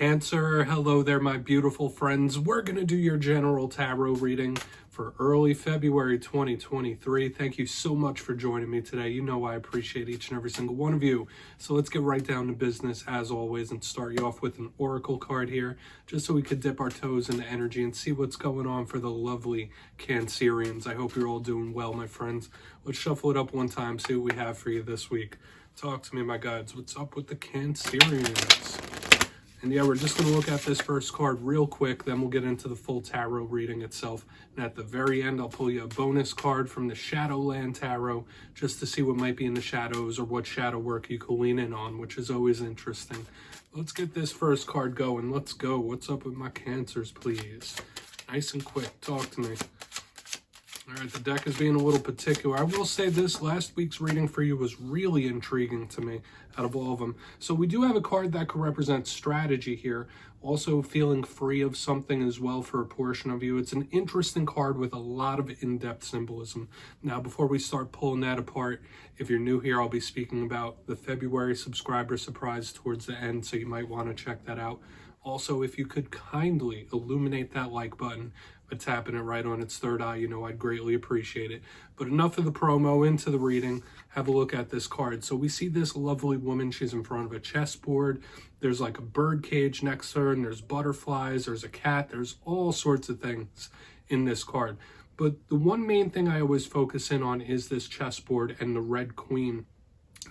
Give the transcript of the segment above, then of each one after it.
Cancer, hello there, my beautiful friends. We're going to do your general tarot reading for early February 2023. Thank you so much for joining me today. You know I appreciate each and every single one of you. So let's get right down to business as always and start you off with an oracle card here, just so we could dip our toes into energy and see what's going on for the lovely Cancerians. I hope you're all doing well, my friends. Let's shuffle it up one time, see what we have for you this week. Talk to me, my guides. What's up with the Cancerians? And yeah, we're just going to look at this first card real quick, then we'll get into the full tarot reading itself. And at the very end, I'll pull you a bonus card from the Shadowland Tarot, just to see what might be in the shadows or what shadow work you can lean in on, which is always interesting. Let's get this first card going. Let's go. What's up with my Cancers, please? Nice and quick. Talk to me. All right, the deck is being a little particular. I will say this, last week's reading for you was really intriguing to me out of all of them. So we do have a card that could represent strategy here, also feeling free of something as well for a portion of you. It's an interesting card with a lot of in-depth symbolism. Now, before we start pulling that apart, if you're new here, I'll be speaking about the February subscriber surprise towards the end, so you might want to check that out. Also, if you could kindly illuminate that like button by tapping it right on its third eye, you know I'd greatly appreciate it. But enough of the promo, into the reading. Have a look at this card. So we see this lovely woman. She's in front of a chessboard. There's like a bird cage next to her, and there's butterflies. There's a cat. There's all sorts of things in this card. But the one main thing I always focus in on is this chessboard and the red queen.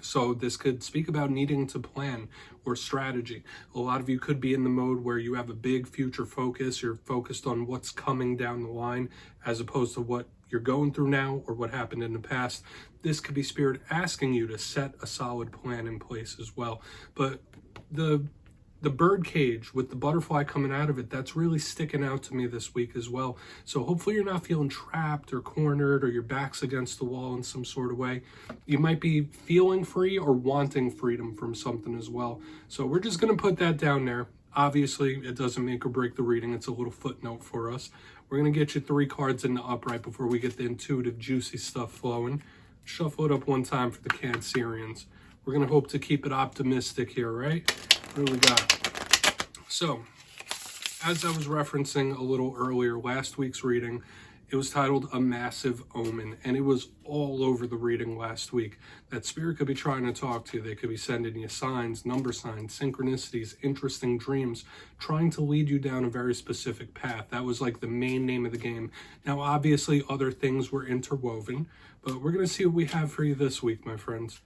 So this could speak about needing to plan or strategy. A lot of you could be in the mode where you have a big future focus. You're focused on what's coming down the line as opposed to what you're going through now or what happened in the past. This could be Spirit asking you to set a solid plan in place as well. But the bird cage with the butterfly coming out of it, that's really sticking out to me this week as well. So hopefully you're not feeling trapped or cornered or your back's against the wall in some sort of way. You might be feeling free or wanting freedom from something as well. So we're just going to put that down there. Obviously, it doesn't make or break the reading. It's a little footnote for us. We're going to get you 3 cards in the upright before we get the intuitive, juicy stuff flowing. Shuffle it up one time for the Cancerians. We're going to hope to keep it optimistic here, right? What do we got? So, as I was referencing a little earlier, last week's reading, it was titled A Massive Omen, and it was all over the reading last week. That Spirit could be trying to talk to you. They could be sending you signs, number signs, synchronicities, interesting dreams, trying to lead you down a very specific path. That was like the main name of the game. Now, obviously, other things were interwoven, but we're going to see what we have for you this week, my friends.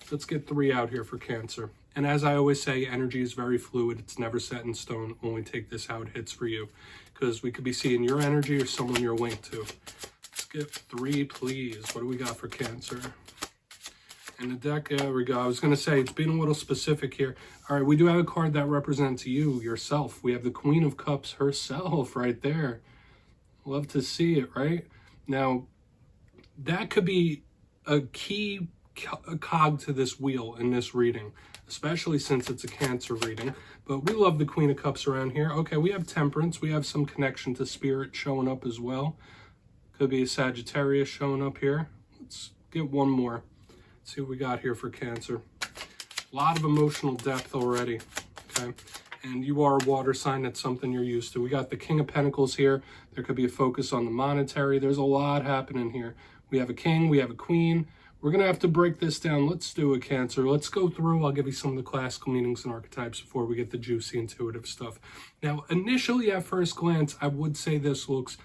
Let's get 3 out here for Cancer. And as I always say, energy is very fluid. It's never set in stone. Only take this how it hits for you, because we could be seeing your energy or someone you're linked to. Let's get 3, please. What do we got for Cancer? And the deck, there we go. I was going to say, it's being a little specific here. All right, we do have a card that represents you, yourself. We have the Queen of Cups herself right there. Love to see it, right? Now, that could be a key cog to this wheel in this reading, especially since it's a Cancer reading. But we love the Queen of Cups around here. Okay, we have Temperance. We have some connection to Spirit showing up as well. Could be a Sagittarius showing up here. Let's get one more. Let's see what we got here for Cancer. A lot of emotional depth already. Okay, and you are a water sign. That's something you're used to. We got the King of Pentacles here. There could be a focus on the monetary. There's a lot happening here. We have a king. We have a queen. We're going to have to break this down. Let's do it, Cancer. Let's go through. I'll give you some of the classical meanings and archetypes before we get the juicy intuitive stuff. Now, initially at first glance, I would say this looks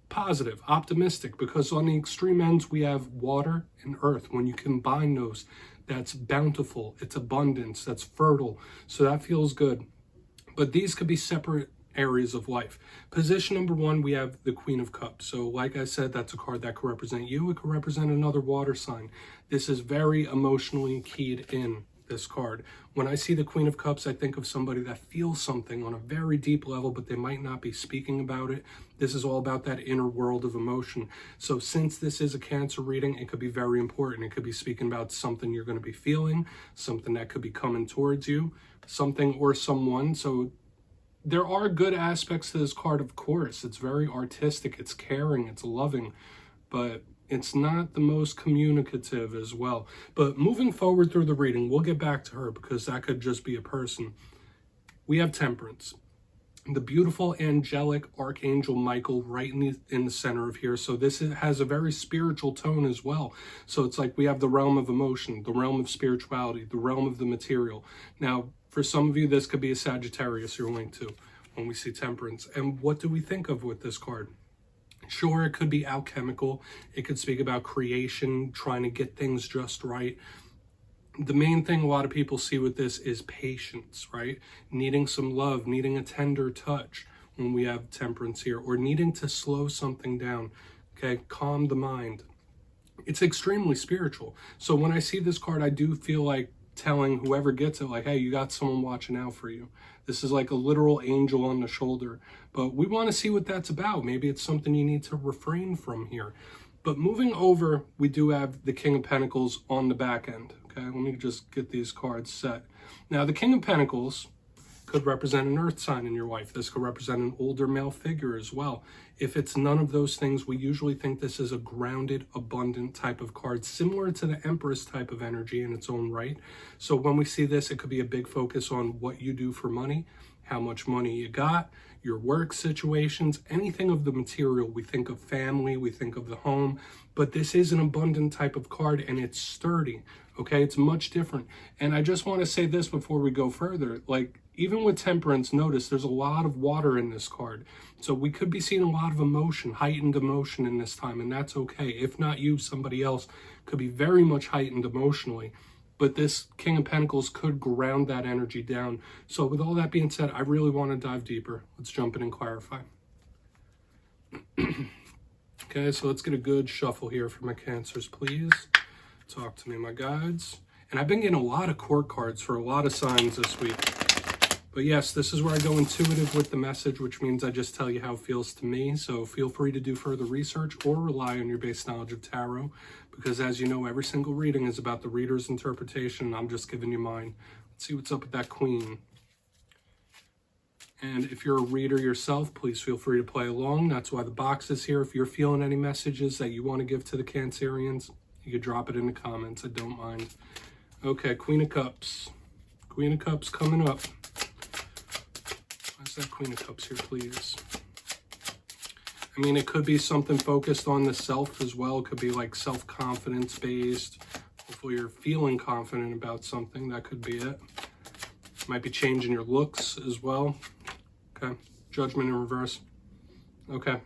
positive, optimistic, because on the extreme ends, we have water and earth. When you combine those, that's bountiful, it's abundance, that's fertile. So that feels good. But these could be separate areas of life. Position number 1, we have the Queen of Cups. So like I said, that's a card that could represent you. It could represent another water sign. This is very emotionally keyed in, this card. When I see the Queen of Cups, I think of somebody that feels something on a very deep level, but they might not be speaking about it. This is all about that inner world of emotion. So since this is a Cancer reading, it could be very important. It could be speaking about something you're going to be feeling, something that could be coming towards you, something or someone. So there are good aspects to this card, of course. It's very artistic, it's caring, it's loving, but it's not the most communicative as well. But moving forward through the reading, we'll get back to her because that could just be a person. we have Temperance. The beautiful angelic archangel Michael right in the center of here. So this has a very spiritual tone as well. So it's like we have the realm of emotion, the realm of spirituality, the realm of the material. Now, for some of you, this could be a Sagittarius you're linked to when we see Temperance. And what do we think of with this card? Sure, it could be alchemical. It could speak about creation, trying to get things just right. The main thing a lot of people see with this is patience, right? Needing some love, needing a tender touch when we have Temperance here, or needing to slow something down, okay? Calm the mind. It's extremely spiritual. So when I see this card, I do feel like telling whoever gets it, like, hey, you got someone watching out for you. This is like a literal angel on the shoulder. But we want to see what that's about. Maybe it's something you need to refrain from here. But moving over, we do have the King of Pentacles on the back end. Okay, let me just get these cards set. Now, the King of Pentacles could represent an earth sign in your life. This could represent an older male figure as well. If it's none of those things, we usually think this is a grounded, abundant type of card, similar to the Empress type of energy in its own right. So when we see this, it could be a big focus on what you do for money, how much money you got, your work situations, anything of the material. We think of family, we think of the home, but this is an abundant type of card and it's sturdy, okay? It's much different. And I just want to say this before we go further, like even with Temperance, notice there's a lot of water in this card. So we could be seeing a lot of emotion, heightened emotion in this time, and that's okay. If not you, somebody else could be very much heightened emotionally. But this King of Pentacles could ground that energy down. So with all that being said, I really want to dive deeper. Let's jump in and clarify. Okay, so let's get a good shuffle here for my Cancers, please. Talk to me, my guides. And I've been getting a lot of court cards for a lot of signs this week. But yes, this is where I go intuitive with the message, which means I just tell you how it feels to me. So feel free to do further research or rely on your base knowledge of tarot. Because as you know, every single reading is about the reader's interpretation. I'm just giving you mine. Let's see what's up with that Queen. And if you're a reader yourself, please feel free to play along. That's why the box is here. If you're feeling any messages that you want to give to the Cancerians, you can drop it in the comments. I don't mind. Okay, Queen of Cups. Queen of Cups coming up. Where's that Queen of Cups here, please? I mean, it could be something focused on the self as well. It could be like self-confidence based. Hopefully you're feeling confident about something. That could be it. Might be changing your looks as well. Okay. Judgment in reverse. Okay.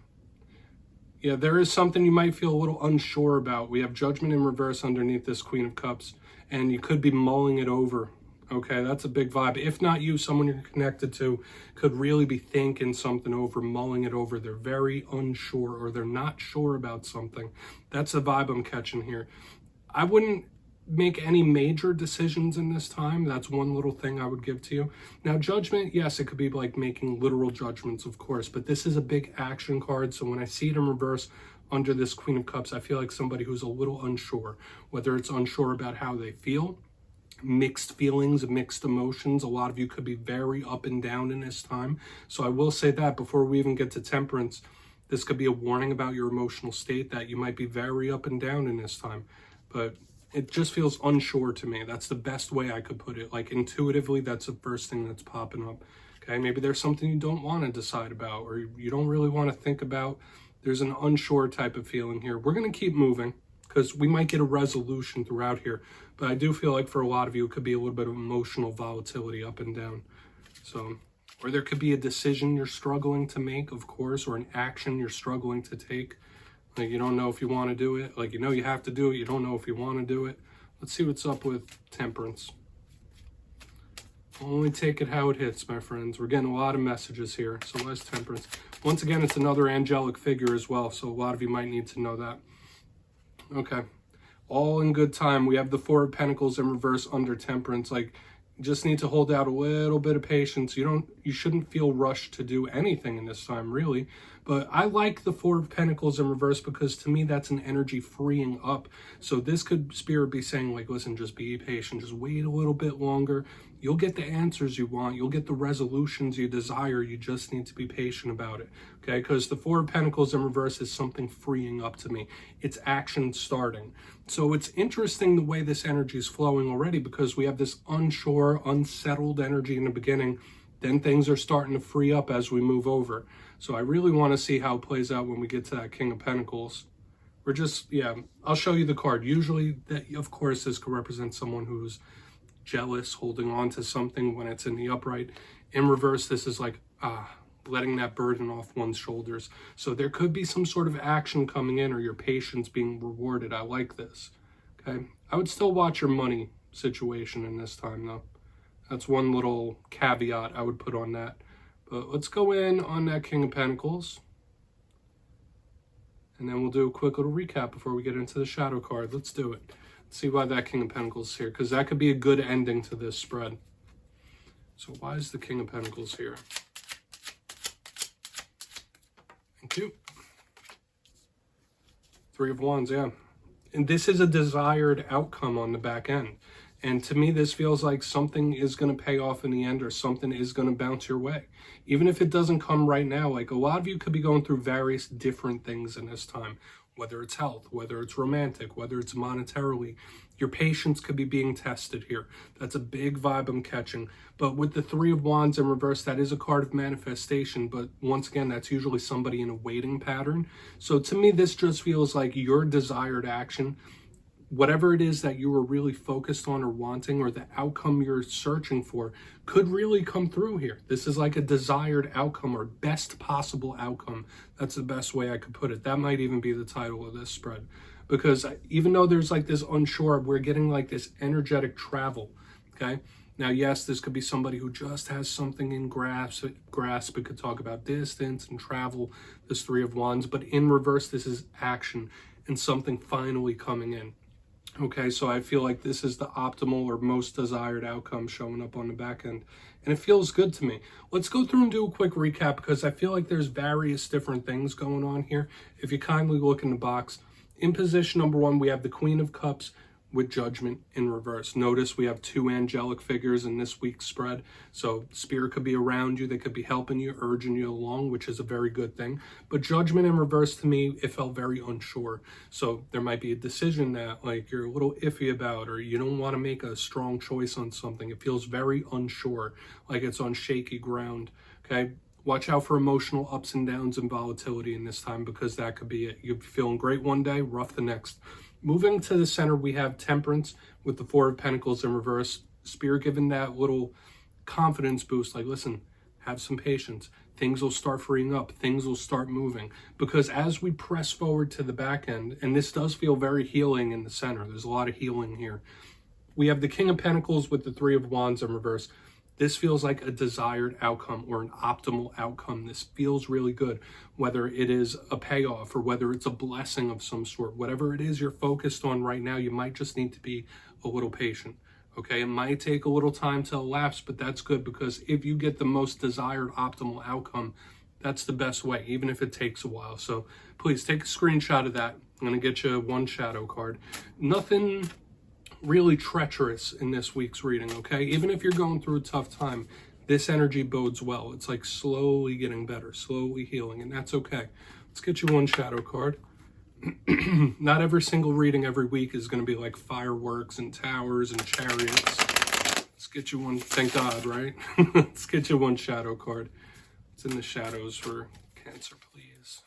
Yeah, there is something you might feel a little unsure about. We have Judgment in reverse underneath this Queen of Cups. And you could be mulling it over. Okay, that's a big vibe. If not you, someone you're connected to could really be thinking something over, mulling it over. They're very unsure or they're not sure about something. That's the vibe I'm catching here. I wouldn't make any major decisions in this time. That's one little thing I would give to you. Now, Judgment, yes, it could be like making literal judgments, of course, but this is a big action card. So when I see it in reverse under this Queen of Cups, I feel like somebody who's a little unsure, whether it's unsure about how they feel, mixed feelings, mixed emotions. A lot of you could be very up and down in this time. So I will say that before we even get to Temperance, this could be a warning about your emotional state that you might be very up and down in this time. But it just feels unsure to me. That's the best way I could put it. Like intuitively, that's the first thing that's popping up. Okay, maybe there's something you don't want to decide about or you don't really want to think about. There's an unsure type of feeling here. We're going to keep moving because we might get a resolution throughout here. But I do feel like for a lot of you, it could be a little bit of emotional volatility up and down. So, or there could be a decision you're struggling to make, of course, or an action you're struggling to take. Like you don't know if you want to do it. Like you know you have to do it. You don't know if you want to do it. Let's see what's up with Temperance. Only take it how it hits, my friends. We're getting a lot of messages here. So where's Temperance? Once again, it's another angelic figure as well. So a lot of you might need to know that. Okay. All in good time. We have the Four of Pentacles in reverse under Temperance. Like, you just need to hold out a little bit of patience. You shouldn't feel rushed to do anything in this time, really. But I like the Four of Pentacles in reverse because to me, that's an energy freeing up. So this could, Spirit, be saying like, listen, just be patient. Just wait a little bit longer. You'll get the answers you want. You'll get the resolutions you desire. You just need to be patient about it. Okay, because the Four of Pentacles in reverse is something freeing up to me. It's action starting. So it's interesting the way this energy is flowing already because we have this unsure, unsettled energy in the beginning. Then things are starting to free up as we move over. So I really want to see how it plays out when we get to that King of Pentacles. We're just, yeah, I'll show you the card. Usually, that, of course, this could represent someone who's jealous, holding on to something when it's in the upright. In reverse, this is like, letting that burden off one's shoulders. So there could be some sort of action coming in or your patience being rewarded. I like this, okay? I would still watch your money situation in this time, though. That's one little caveat I would put on that. But let's go in on that King of Pentacles. And then we'll do a quick little recap before we get into the shadow card. Let's do it. Let's see why that King of Pentacles is here, because that could be a good ending to this spread. So why is the King of Pentacles here? Thank you. Three of Wands, yeah. And this is a desired outcome on the back end. And to me, this feels like something is going to pay off in the end, or something is going to bounce your way. Even if it doesn't come right now, like a lot of you could be going through various different things in this time, whether it's health, whether it's romantic, whether it's monetarily. Your patience could be being tested here. That's a big vibe I'm catching. But with the Three of Wands in reverse, that is a card of manifestation. But once again, that's usually somebody in a waiting pattern. So to me, this just feels like your desired action, whatever it is that you were really focused on or wanting, or the outcome you're searching for, could really come through here. This is like a desired outcome, or best possible outcome. That's the best way I could put it. That might even be the title of this spread. Because even though there's like this unsure, we're getting like this energetic travel, okay? Now, yes, this could be somebody who just has something in grasp. We could talk about distance and travel, this Three of Wands. But in reverse, this is action and something finally coming in. Okay, so I feel like this is the optimal or most desired outcome showing up on the back end. And it feels good to me. Let's go through and do a quick recap, because I feel like there's various different things going on here. If you kindly look in the box, in position number 1, we have the Queen of Cups with Judgment in reverse. Notice we have 2 angelic figures in this week's spread. So Spirit could be around you. They could be helping you, urging you along, which is a very good thing. But Judgment in reverse, to me, it felt very unsure. So there might be a decision that like you're a little iffy about, or you don't want to make a strong choice on something. It feels very unsure, like it's on shaky ground, okay? Watch out for emotional ups and downs and volatility in this time, because that could be it. You're feeling great one day, rough the next. Moving to the center, we have Temperance with the Four of Pentacles in reverse. Spirit giving that little confidence boost, like, listen, have some patience. Things will start freeing up. Things will start moving. Because as we press forward to the back end, and this does feel very healing in the center, there's a lot of healing here. We have the King of Pentacles with the Three of Wands in reverse. This feels like a desired outcome, or an optimal outcome. This feels really good, whether it is a payoff or whether it's a blessing of some sort. Whatever it is you're focused on right now, you might just need to be a little patient, okay? It might take a little time to elapse, but that's good, because if you get the most desired optimal outcome, that's the best way, even if it takes a while. So please take a screenshot of that. I'm going to get you one shadow card. Nothing really treacherous in this week's reading, okay? Even if you're going through a tough time, this energy bodes well. It's like slowly getting better, slowly healing, and that's okay. Let's get you one shadow card. Not every single reading every week is going to be like fireworks and towers and chariots. Let's get you one, thank God, right? Let's get you one shadow card. It's in the shadows for Cancer, please.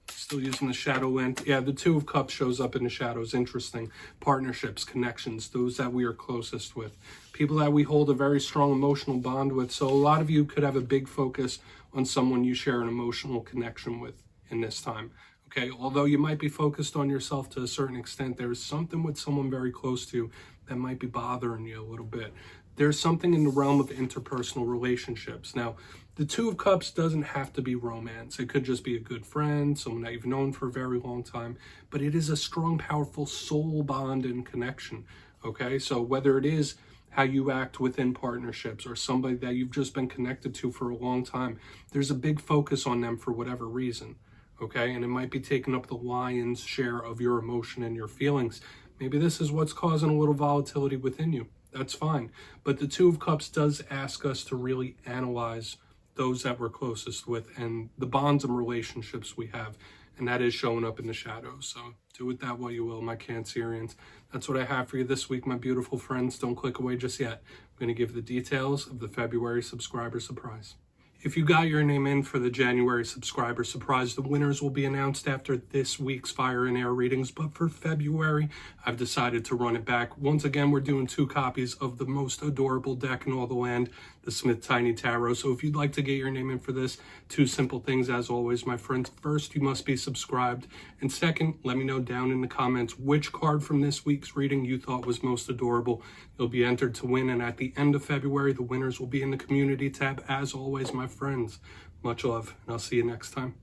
Still using the shadow length. Yeah, the Two of Cups shows up in the shadows. Interesting. Partnerships, connections, those that we are closest with. People that we hold a very strong emotional bond with. So a lot of you could have a big focus on someone you share an emotional connection with in this time. Okay, although you might be focused on yourself to a certain extent, there's something with someone very close to you that might be bothering you a little bit. There's something in the realm of interpersonal relationships. Now, the Two of Cups doesn't have to be romance. It could just be a good friend, someone that you've known for a very long time. But it is a strong, powerful soul bond and connection, okay? So whether it is how you act within partnerships, or somebody that you've just been connected to for a long time, there's a big focus on them for whatever reason, okay? And it might be taking up the lion's share of your emotion and your feelings. Maybe this is what's causing a little volatility within you. That's fine. But the Two of Cups does ask us to really analyze those that we're closest with and the bonds and relationships we have and that is showing up in the shadows. So do with that what you will, my Cancerians. That's what I have for you this week, my beautiful friends. Don't click away just yet. I'm going to give the details of the February subscriber surprise. If you got your name in for the January subscriber surprise, the winners will be announced after this week's Fire and Air readings. But for February, I've decided to run it back. Once again, we're doing 2 copies of the most adorable deck in all the land, the Smith Tiny Tarot. So if you'd like to get your name in for this, 2 simple things as always, my friends. First, you must be subscribed. And second, let me know down in the comments which card from this week's reading you thought was most adorable. You'll be entered to win. And at the end of February, the winners will be in the community tab. As always, my friends, much love, and I'll see you next time.